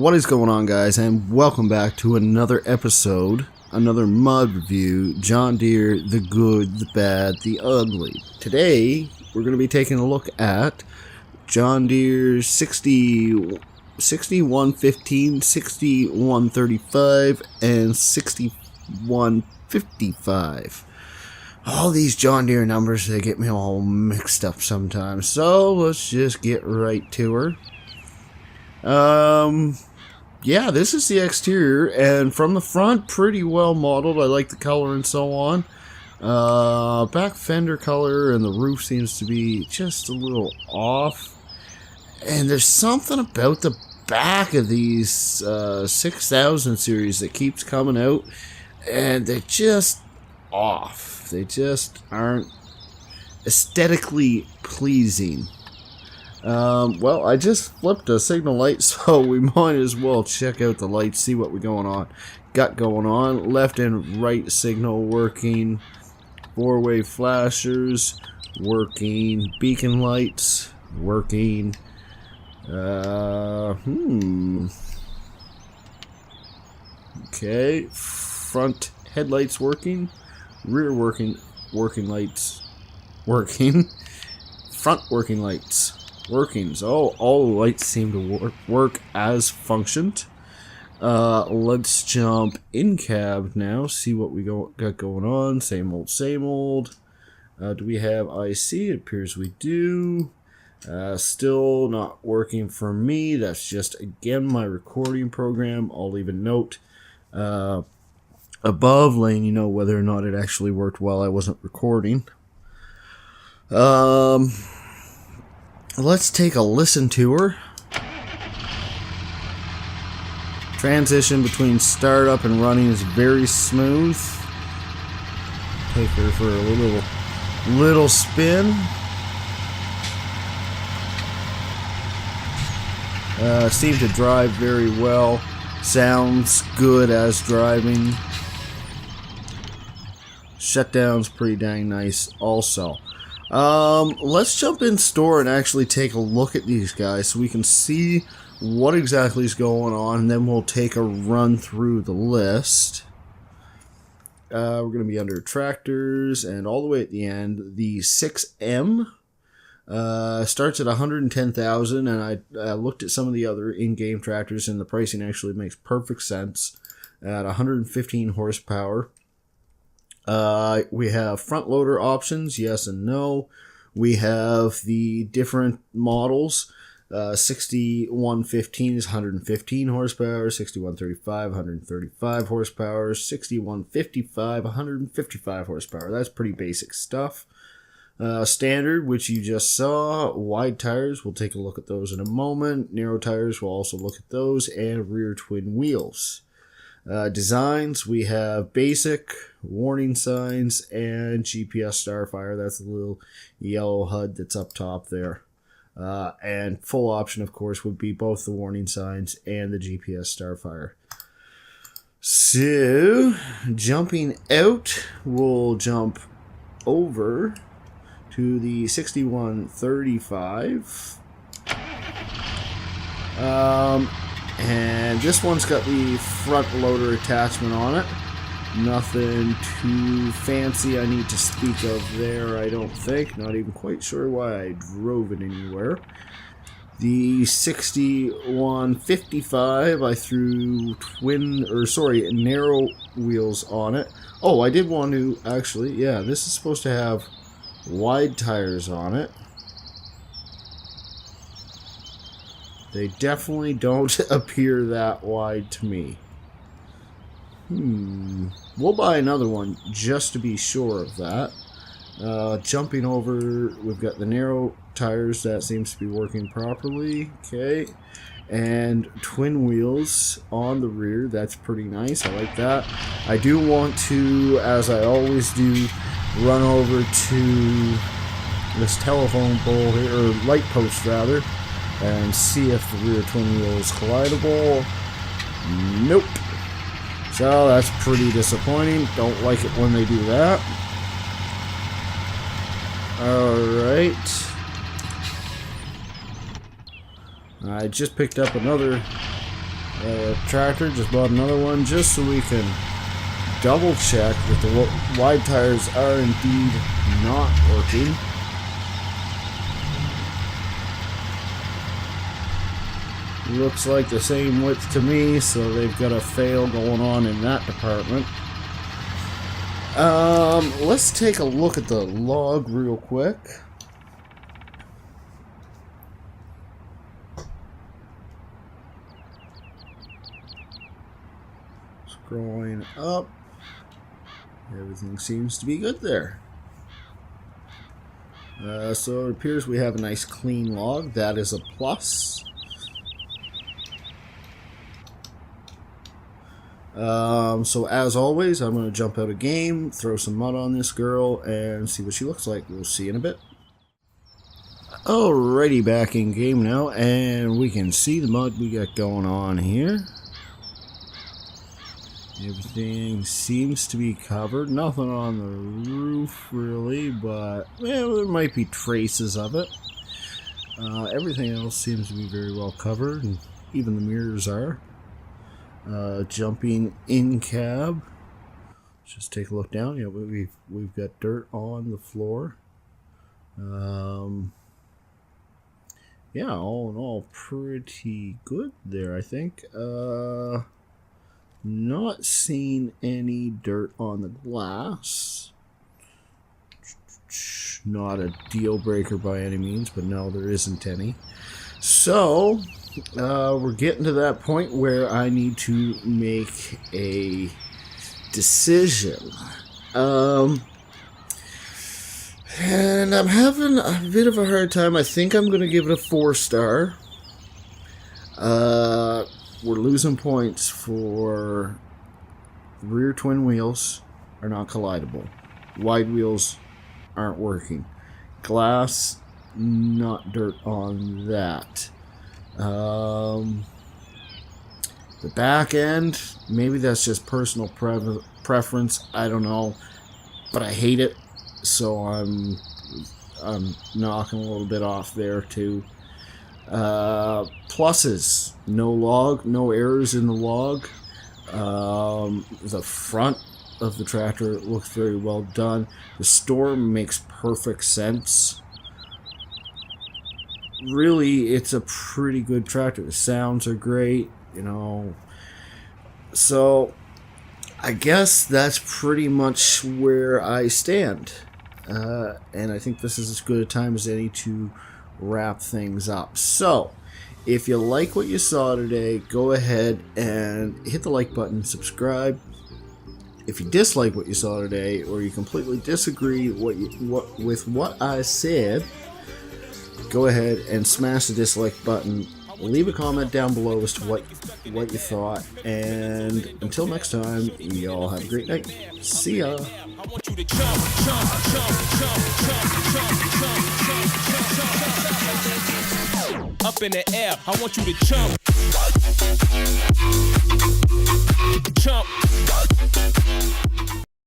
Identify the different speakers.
Speaker 1: What is going on, guys, and welcome back to another episode, another mud review, John Deere, the good, the bad, the ugly. Today, we're going to be taking a look at John Deere 6115, 6135, and 6155. All these John Deere numbers, they get me all mixed up sometimes, so let's just get right to her. Yeah, this is the exterior, and from the front, pretty well modeled. I like the color and so on. Back fender color and the roof seems to be just a little off. And there's something about the back of these 6000 series that keeps coming out, and they're just off. They just aren't aesthetically pleasing. Well, I just flipped a signal light, so we might as well check out the lights, see what we're going on. Got going on. Left and right signal working. Four-way flashers working. Beacon lights working. Okay. Front headlights working. Rear working lights working. Front working lights working. So all the lights seem to work as functioned. Let's jump in cab now, see what we got going on. Same old, same old. Do we have IC? It appears we do. Still not working for me. That's just, again, my recording program. I'll leave a note above letting you know whether or not it actually worked while I wasn't recording. Let's take a listen to her. Transition between startup and running is very smooth. Take her for a little spin. Seems to drive very well. Sounds good as driving. Shutdown's pretty dang nice also. Let's jump in store and actually take a look at these guys so we can see what exactly is going on, and then we'll take a run through the list. We're going to be under tractors, and all the way at the end, the 6M starts at $110,000, and I looked at some of the other in-game tractors, and the pricing actually makes perfect sense at 115 horsepower. We have front loader options, yes and no. We have the different models. 6115 is 115 horsepower, 6135, 135 horsepower, 6155, 155 horsepower. That's pretty basic stuff. Standard, which you just saw. Wide tires, we'll take a look at those in a moment. Narrow tires, we'll also look at those. And rear twin wheels. Designs, we have basic, warning signs, and GPS Starfire. That's the little yellow HUD that's up top there. And full option, of course, would be both the warning signs and the GPS Starfire. So, jumping out, we'll jump over to the 6135. And this one's got the front loader attachment on it. Nothing too fancy I need to speak of there, I don't think. Not even quite sure why I drove it anywhere. The 6155, I threw narrow wheels on it. Oh, I did want to, actually, yeah, this is supposed to have wide tires on it. They definitely don't appear that wide to me. We'll buy another one just to be sure of that. Jumping over, we've got the narrow tires. That seems to be working properly. Okay. And twin wheels on the rear. That's pretty nice. I like that. I do want to, as I always do, run over to this telephone pole here, or light post rather, and see if the rear twin wheel is collidable. Nope. So that's pretty disappointing. Don't like it when they do that. Alright. I just picked up another tractor. Just bought another one just so we can double check that the wide tires are indeed not working. Looks like the same width to me, so they've got a fail going on in that department. Let's take a look at the log real quick. Scrolling up. Everything seems to be good there. So it appears we have a nice clean log. That is a plus. So as always, I'm going to jump out of game, throw some mud on this girl, and see what she looks like. We'll see in a bit. Alrighty, back in game now, and we can see the mud we got going on here. Everything seems to be covered. Nothing on the roof, really, but well, there might be traces of it. Everything else seems to be very well covered, and even the mirrors are. Jumping in cab. Let's just take a look down. Yeah, we've got dirt on the floor. Yeah, all in all, pretty good there, I think. Not seeing any dirt on the glass. Not a deal breaker by any means, but no, there isn't any. So, we're getting to that point where I need to make a decision. And I'm having a bit of a hard time. I think I'm going to give it a 4-star. We're losing points for rear twin wheels are not collidable. Wide wheels aren't working. Glass, not dirt on that. The back end, maybe that's just personal preference. I don't know, but I hate it, so I'm knocking a little bit off there too. Pluses: no log, no errors in the log. The front of the tractor looks very well done. The storm makes perfect sense. Really, it's a pretty good tractor. The sounds are great, you know. So, I guess that's pretty much where I stand. And I think this is as good a time as any to wrap things up. So, if you like what you saw today, go ahead and hit the like button, subscribe. If you dislike what you saw today, or you completely disagree with what I said, go ahead and smash the dislike button. Leave a comment down below as to what you thought. And until next time, y'all have a great night. See ya.
Speaker 2: Up in the air, I want you to jump. Jump.